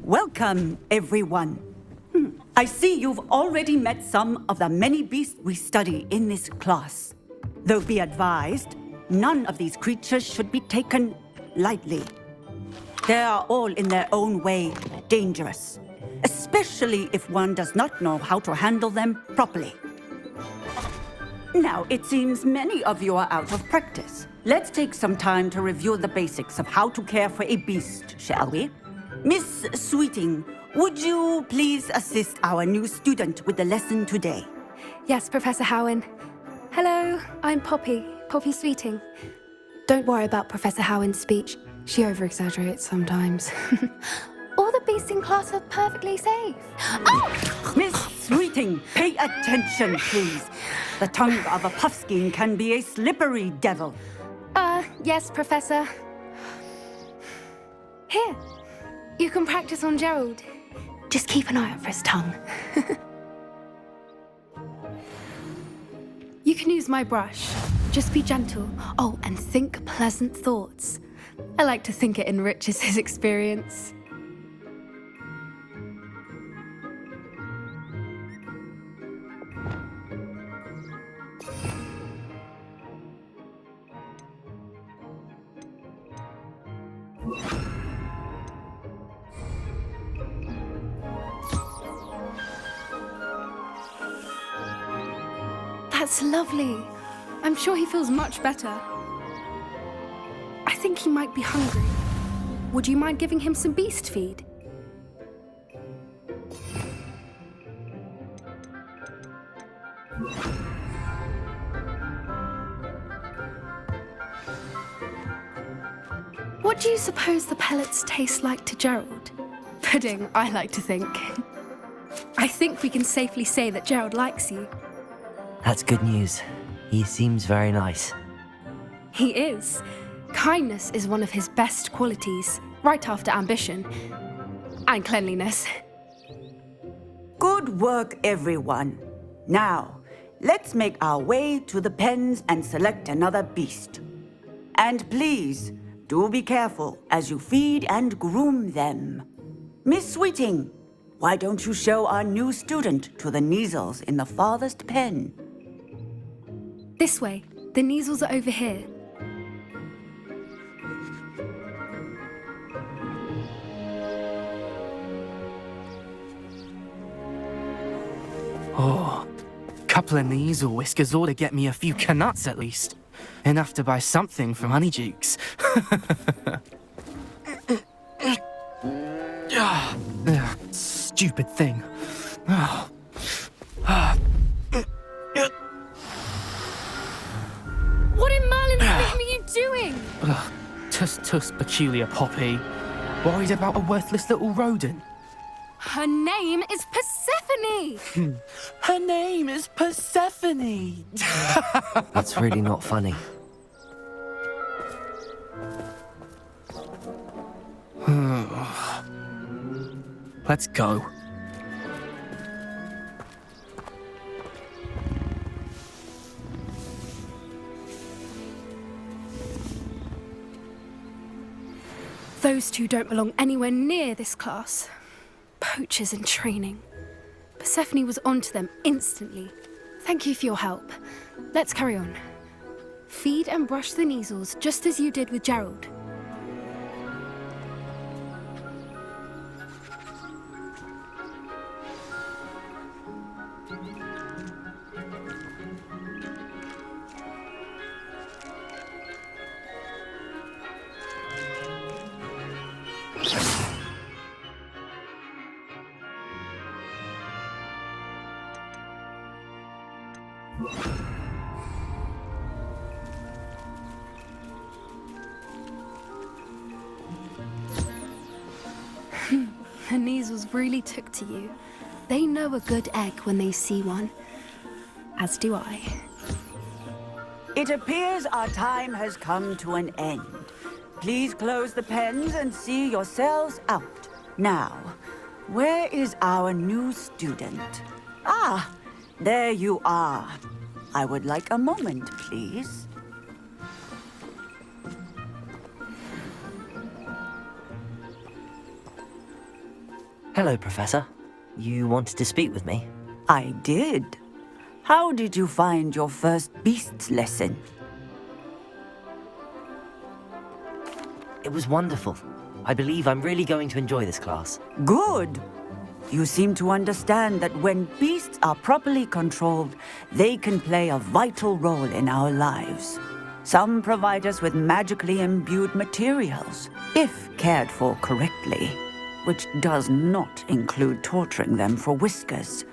Welcome, everyone. I see you've already met some of the many beasts we study in this class. Though be advised, none of these creatures should be taken lightly. They are all in their own way dangerous, especially if one does not know how to handle them properly. Now, it seems many of you are out of practice. Let's take some time to review the basics of how to care for a beast, shall we? Miss Sweeting, would you please assist our new student with the lesson today? Yes, Professor Howen. Hello, I'm Poppy Sweeting. Don't worry about Professor Howen's speech. She over-exaggerates sometimes. All the beasts in class are perfectly safe. Oh! Miss Sweeting, pay attention, please. The tongue of a puffskein can be a slippery devil. Yes, Professor. Here, you can practice on Gerald. Just keep an eye out for his tongue. You can use my brush. Just be gentle. Oh, and think pleasant thoughts. I like to think it enriches his experience. That's lovely. I'm sure he feels much better. I think he might be hungry. Would you mind giving him some beast feed? What do you suppose the pellets taste like to Gerald? Pudding, I like to think. I think we can safely say that Gerald likes you. That's good news. He seems very nice. He is. Kindness is one of his best qualities, right after ambition. And cleanliness. Good work, everyone. Now, let's make our way to the pens and select another beast. And please, do be careful as you feed and groom them. Miss Sweeting, why don't you show our new student to the Neasels in the farthest pen? This way. The Neasels are over here. Oh, couple of Neasel whiskers ought to get me a few canuts at least. Enough to buy something from Honeydukes. Stupid thing. What in Merlin's name are you doing? Tuss peculiar Poppy. Worried about a worthless little rodent. Her name is Persephone! Her name is Persephone! That's really not funny. Let's go. Those two don't belong anywhere near this class. Poachers in training. Persephone was onto them instantly. Thank you for your help. Let's carry on. Feed and brush the Neasels just as you did with Gerald. The Neasels really took to you. They know a good egg when they see one. As do I. It appears our time has come to an end. Please close the pens and see yourselves out. Now, where is our new student? Ah, there you are. I would like a moment, please. Hello, Professor. You wanted to speak with me? I did. How did you find your first beasts lesson? It was wonderful. I believe I'm really going to enjoy this class. Good. You seem to understand that when beasts are properly controlled, they can play a vital role in our lives. Some provide us with magically imbued materials, if cared for correctly, which does not include torturing them for whiskers.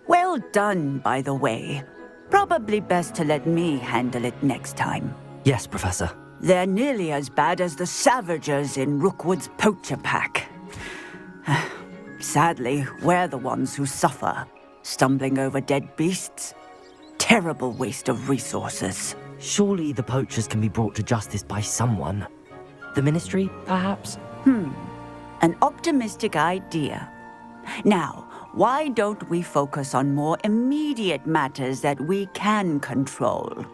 Well done, by the way. Probably best to let me handle it next time. Yes, Professor. They're nearly as bad as the Savagers in Rookwood's poacher pack. Sadly, we're the ones who suffer, stumbling over dead beasts. Terrible waste of resources. Surely the poachers can be brought to justice by someone. The Ministry, perhaps? An optimistic idea. Now, why don't we focus on more immediate matters that we can control?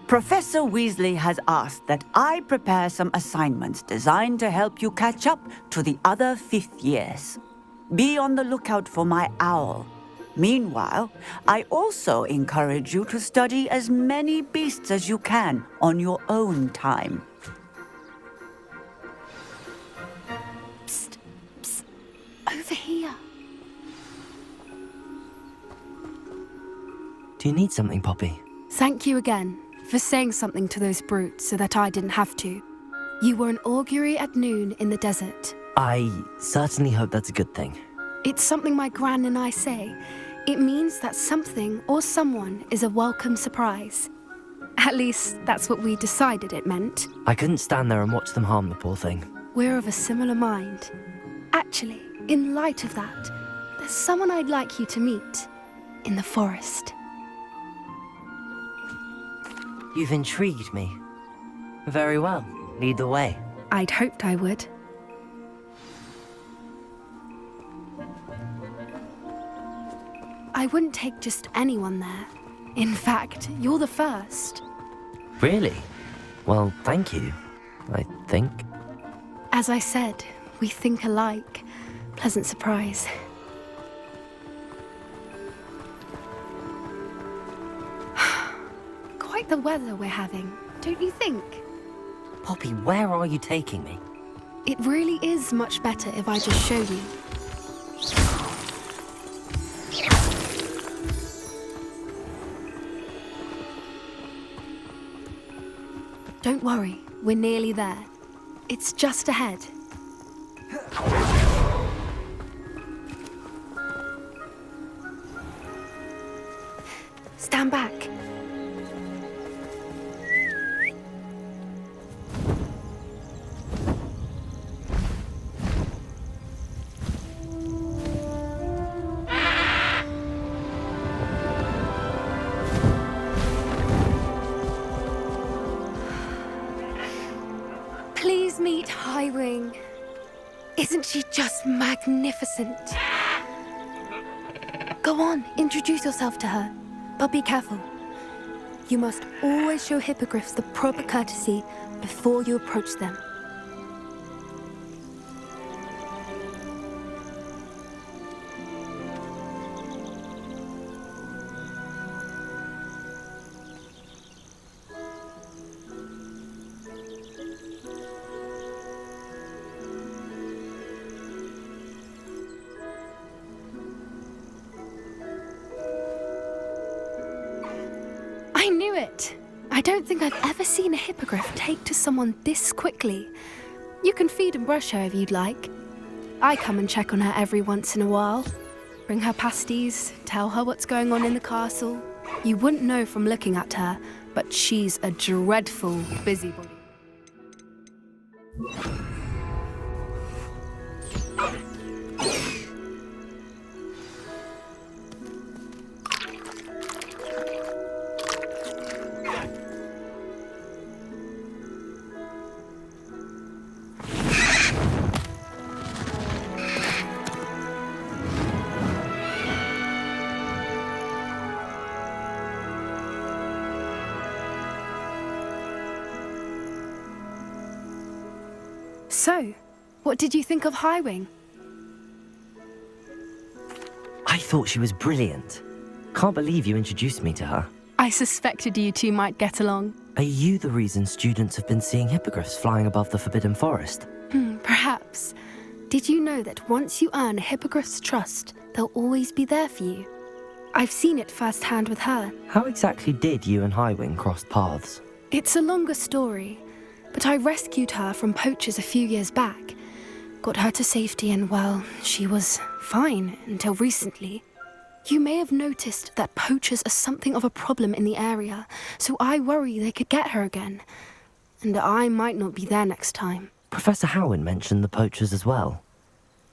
Professor Weasley has asked that I prepare some assignments designed to help you catch up to the other 5th years. Be on the lookout for my owl. Meanwhile, I also encourage you to study as many beasts as you can on your own time. Psst, psst, over here. Do you need something, Poppy? Thank you again for saying something to those brutes so that I didn't have to. You were an augury at noon in the desert. I certainly hope that's a good thing. It's something my gran and I say. It means that something or someone is a welcome surprise. At least, that's what we decided it meant. I couldn't stand there and watch them harm the poor thing. We're of a similar mind. Actually, in light of that, there's someone I'd like you to meet in the forest. You've intrigued me. Very well. Lead the way. I'd hoped I would. I wouldn't take just anyone there. In fact, you're the first. Really? Well, thank you, I think. As I said, we think alike. Pleasant surprise. Quite the weather we're having, don't you think? Poppy, where are you taking me? It really is much better if I just show you. Don't worry, we're nearly there. It's just ahead. Stand back. Please meet Highwing. Isn't she just magnificent? Go on, introduce yourself to her. But be careful. You must always show hippogriffs the proper courtesy before you approach them. I knew it! I don't think I've ever seen a hippogriff take to someone this quickly. You can feed and brush her if you'd like. I come and check on her every once in a while. Bring her pasties, tell her what's going on in the castle. You wouldn't know from looking at her, but she's a dreadful busybody. So, what did you think of Highwing? I thought she was brilliant. Can't believe you introduced me to her. I suspected you two might get along. Are you the reason students have been seeing hippogriffs flying above the Forbidden Forest? Perhaps. Did you know that once you earn a hippogriff's trust, they'll always be there for you? I've seen it firsthand with her. How exactly did you and Highwing cross paths? It's a longer story, but I rescued her from poachers a few years back. Got her to safety and, well, she was fine until recently. You may have noticed that poachers are something of a problem in the area, so I worry they could get her again. And I might not be there next time. Professor Howin mentioned the poachers as well.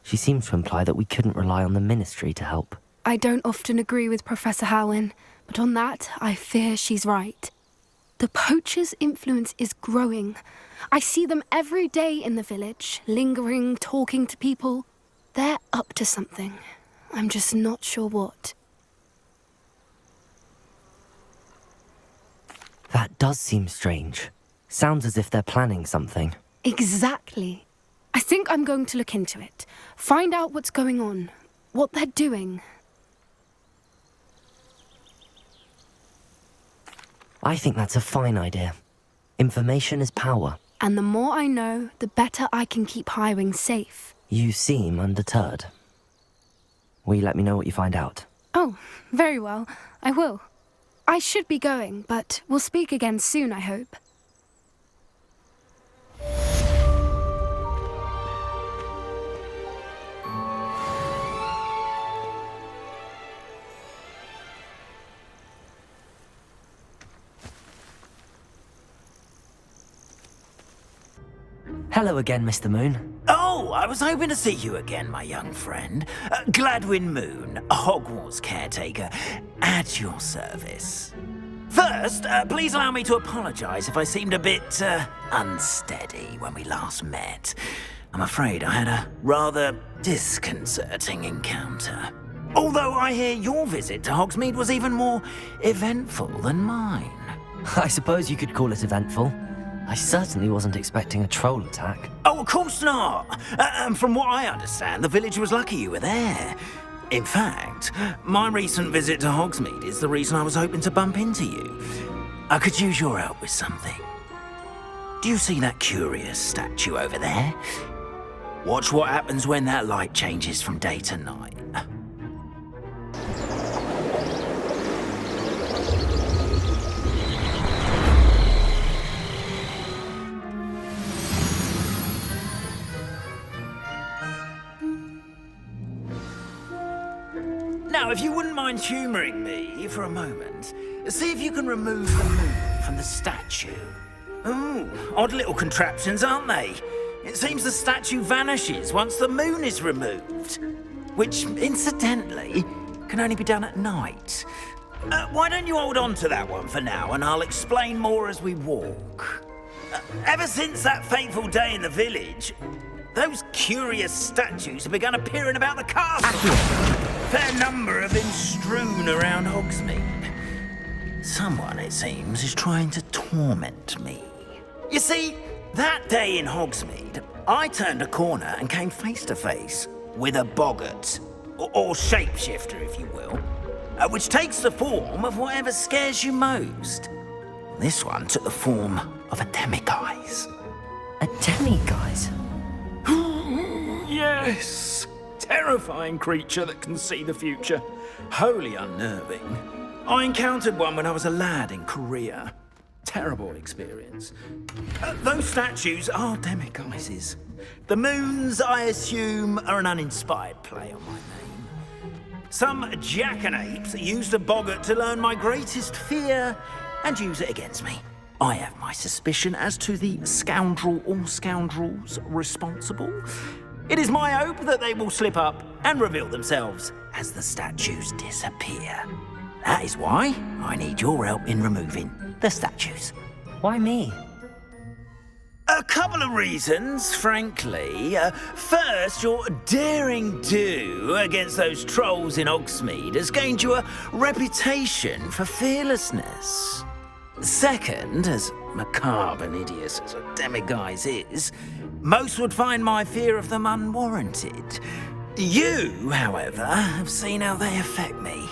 She seems to imply that we couldn't rely on the Ministry to help. I don't often agree with Professor Howin, but on that, I fear she's right. The poachers' influence is growing. I see them every day in the village, lingering, talking to people. They're up to something. I'm just not sure what. That does seem strange. Sounds as if they're planning something. Exactly. I think I'm going to look into it. Find out what's going on, what they're doing. I think that's a fine idea. Information is power. And the more I know, the better I can keep Highwing safe. You seem undeterred. Will you let me know what you find out? Oh, very well. I will. I should be going, but we'll speak again soon, I hope. Hello again, Mr. Moon. Oh, I was hoping to see you again, my young friend. Gladwin Moon, Hogwarts Caretaker, at your service. First, please allow me to apologise if I seemed a bit unsteady when we last met. I'm afraid I had a rather disconcerting encounter. Although I hear your visit to Hogsmeade was even more eventful than mine. I suppose you could call it eventful. I certainly wasn't expecting a troll attack. Oh, of course not. And from what I understand, the village was lucky you were there. In fact, my recent visit to Hogsmeade is the reason I was hoping to bump into you. I could use your help with something. Do you see that curious statue over there? Watch what happens when that light changes from day to night. Now, if you wouldn't mind humouring me for a moment, see if you can remove the moon from the statue. Ooh, odd little contraptions, aren't they? It seems the statue vanishes once the moon is removed, which, incidentally, can only be done at night. Why don't you hold on to that one for now, and I'll explain more as we walk. Ever since that fateful day in the village, those curious statues have begun appearing about the castle. Fair number have been strewn around Hogsmeade. Someone, it seems, is trying to torment me. You see, that day in Hogsmeade, I turned a corner and came face to face with a boggart, or shapeshifter, if you will, which takes the form of whatever scares you most. This one took the form of a demiguise. A demiguise? Yes! Terrifying creature that can see the future. Wholly unnerving. I encountered one when I was a lad in Korea. Terrible experience. Those statues are demiguises. The moons, I assume, are an uninspired play on my name. Some jackanapes used a boggart to learn my greatest fear and use it against me. I have my suspicion as to the scoundrel or scoundrels responsible. It is my hope that they will slip up and reveal themselves as the statues disappear. That is why I need your help in removing the statues. Why me? A couple of reasons, frankly. First, your daring do against those trolls in Hogsmeade has gained you a reputation for fearlessness. Second, as macabre and hideous as a demiguise is, most would find my fear of them unwarranted. You, however, have seen how they affect me.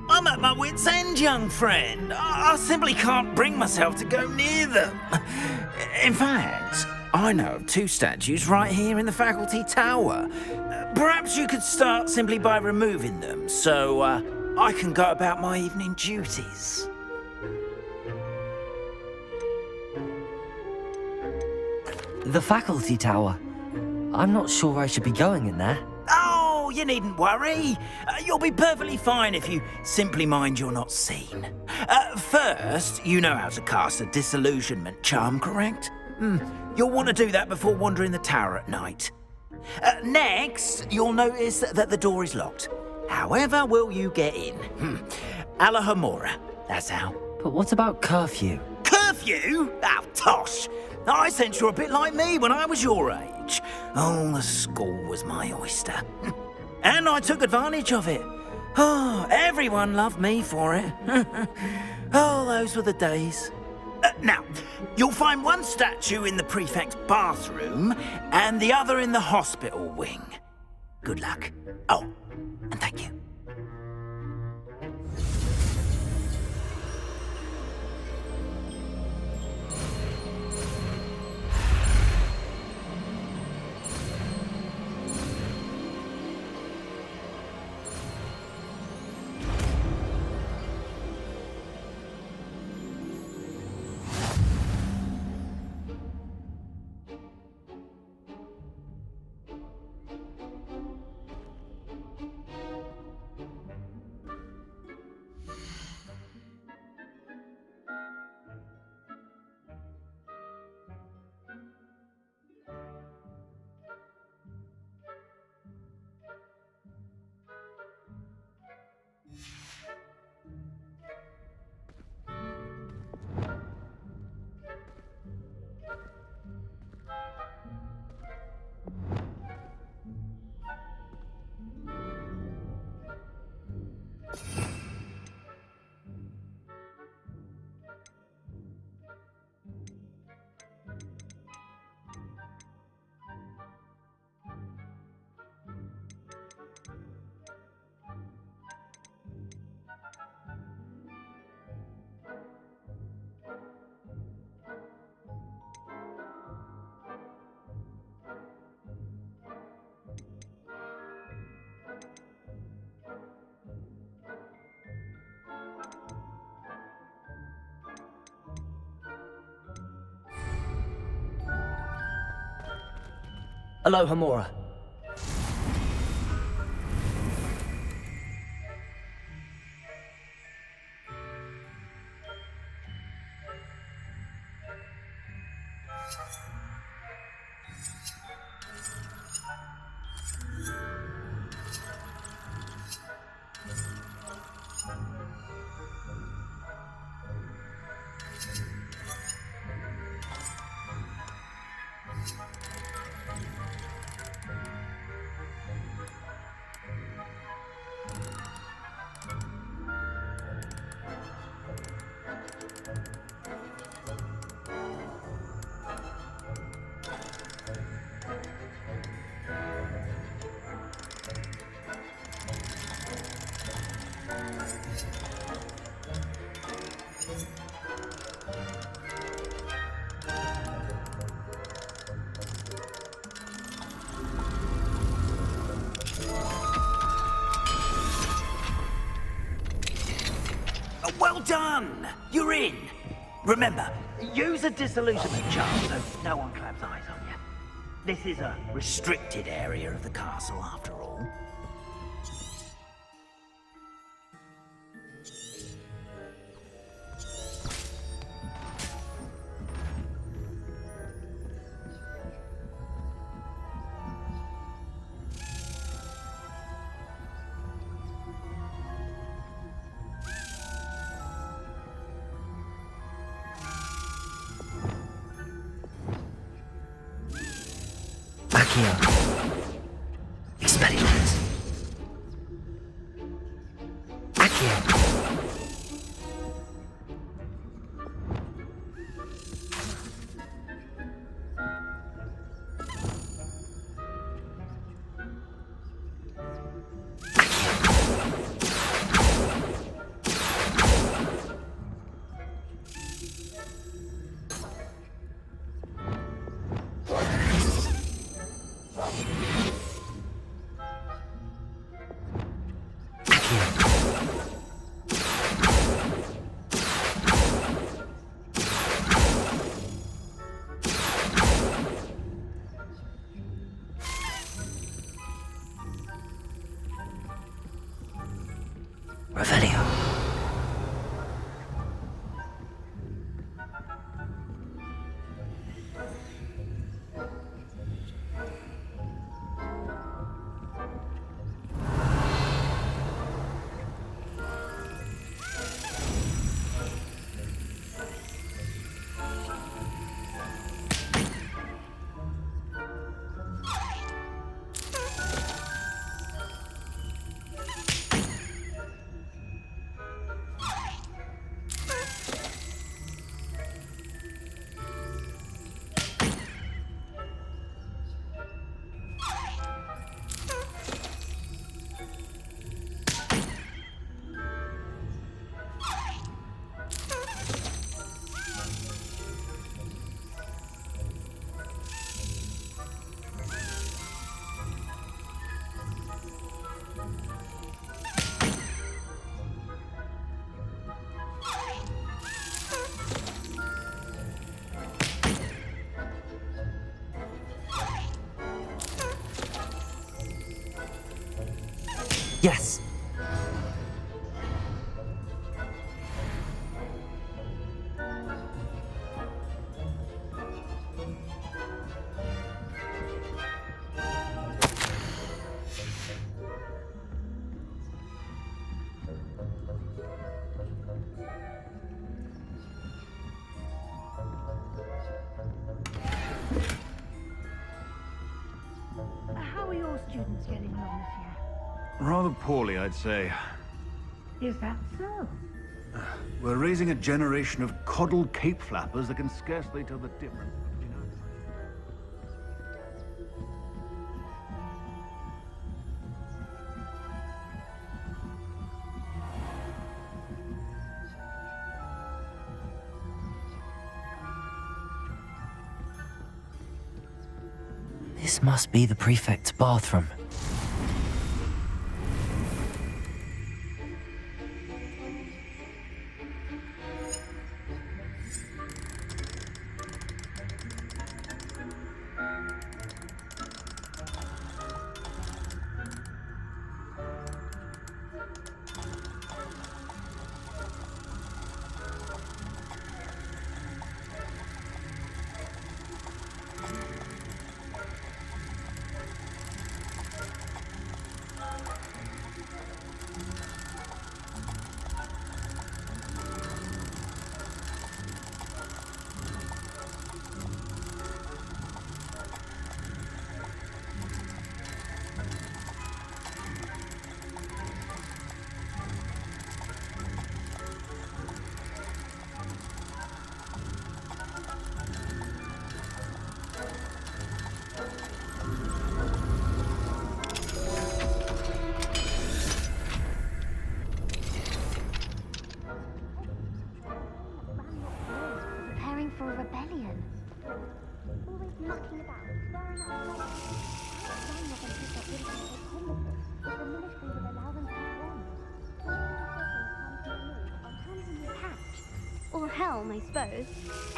I'm at my wit's end, young friend. I simply can't bring myself to go near them. In fact, I know of 2 statues right here in the faculty tower. Perhaps you could start simply by removing them, so I can go about my evening duties. The faculty tower. I'm not sure I should be going in there. Oh, you needn't worry. You'll be perfectly fine if you simply mind you're not seen. First, you know how to cast a disillusionment charm, correct? You'll want to do that before wandering the tower at night. Next, you'll notice that the door is locked. However will you get in? Alahomora, that's how. But what about curfew? Curfew? Oh, tosh. I sense you're a bit like me when I was your age. Oh, the school was my oyster. And I took advantage of it. Oh, everyone loved me for it. Oh, those were the days. Now, you'll find one statue in the prefect's bathroom and the other in the hospital wing. Good luck. Oh, and thank you. Alohomora. Well done! You're in. Remember, use a disillusionment charm so no one claps eyes on you. This is a restricted area of the castle, after all. Back here. Experiment. Back here. Revelio. Yes. How are your students getting along this year? Rather poorly, I'd say. Is that so? We're raising a generation of coddled cape flappers that can scarcely tell the difference. This must be the prefect's bathroom. Preparing for a rebellion. Always mucking about, stirring up trouble. I'm not going to pick up with them for combatants, if the ministry will allow them to run. I'll come to you patch. Or helm, I suppose.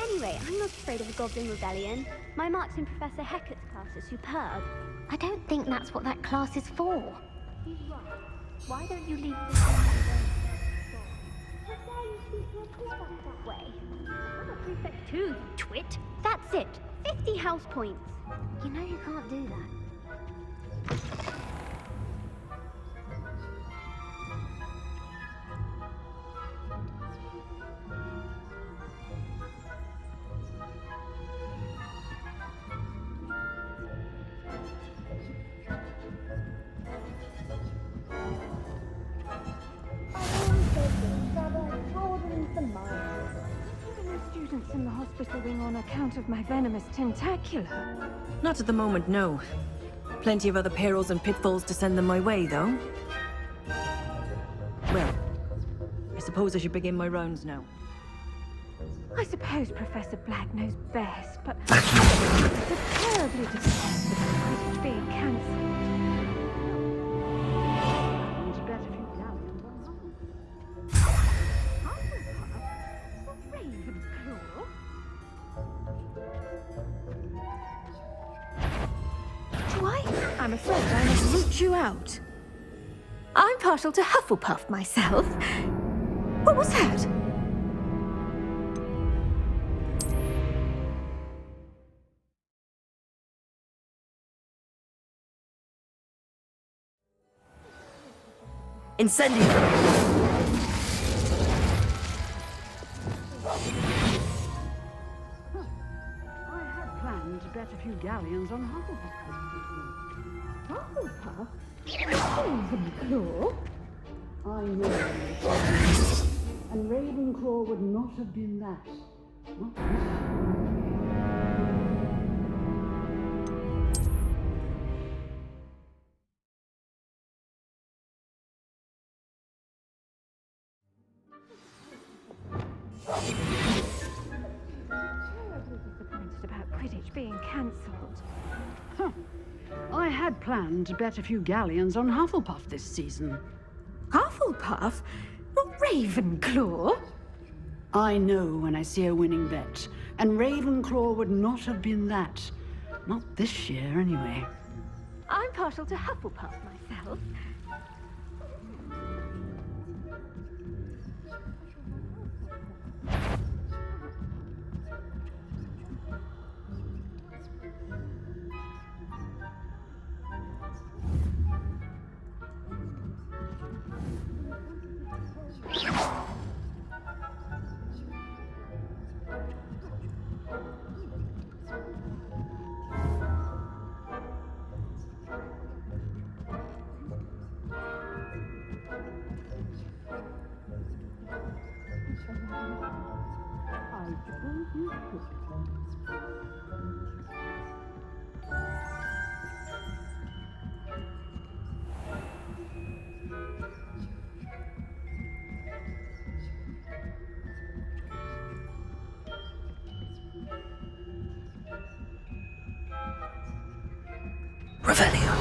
Anyway, I'm not afraid of a goblin rebellion. My marks in Professor Hecat's class are superb. I don't think that's what that class is for. He's right. Why don't you leave this How dare you speak to a prefect that way? I'm a prefect too, you twit. That's it. 50 house points. You know you can't do that. Students in the hospital wing on account of my venomous tentacular. Not at the moment, no. Plenty of other perils and pitfalls to send them my way, though. Well, I suppose I should begin my rounds now. I suppose Professor Black knows best, but it's terribly depressed with the Christ being cancelled. It's better if you doubt it. I'm afraid I must root you out. I'm partial to Hufflepuff myself. What was that? Incendio! I had planned to bet a few galleons on Hufflepuff. Hufflepuff? Ravenclaw? I know. And Ravenclaw would not have been that. Not this. Terribly disappointed about Quidditch being cancelled. I had planned to bet a few galleons on Hufflepuff this season. Hufflepuff? Not Ravenclaw? I know when I see a winning bet, and Ravenclaw would not have been that. Not this year, anyway. I'm partial to Hufflepuff myself. Revelio.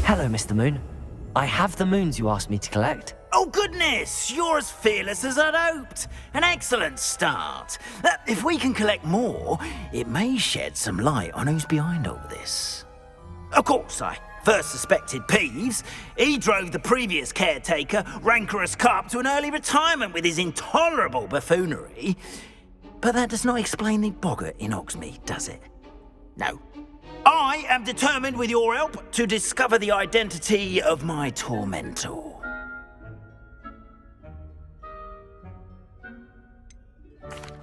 Hello, Mr. Moon. I have the moons you asked me to collect. Oh, goodness! You're as fearless as I'd hoped. An excellent start. If we can collect more, it may shed some light on who's behind all this. Of course, I first suspected Peeves. He drove the previous caretaker, Rancorous Carp, to an early retirement with his intolerable buffoonery. But that does not explain the boggart in Hogsmeade, does it? No. I am determined, with your help, to discover the identity of my tormentor.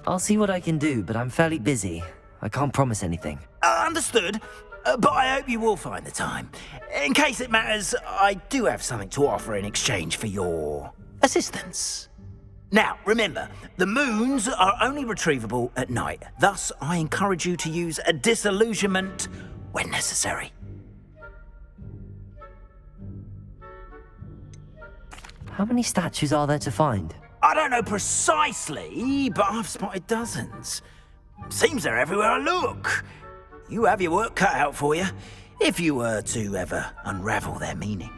I'll see what I can do, but I'm fairly busy. I can't promise anything. Understood. But I hope you will find the time. In case it matters, I do have something to offer in exchange for your assistance. Now, remember, the moons are only retrievable at night. Thus, I encourage you to use a disillusionment when necessary. How many statues are there to find? I don't know precisely, but I've spotted dozens. Seems they're everywhere I look. You have your work cut out for you, if you were to ever unravel their meaning.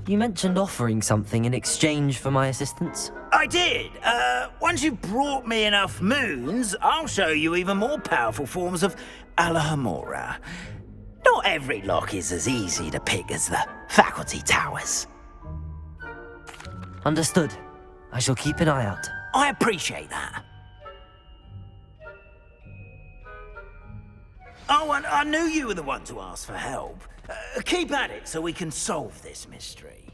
You mentioned offering something in exchange for my assistance? I did. Once you've brought me enough moons, I'll show you even more powerful forms of Alohomora. Not every lock is as easy to pick as the faculty towers. Understood. I shall keep an eye out. I appreciate that. Oh, and I knew you were the one to ask for help. Keep at it so we can solve this mystery.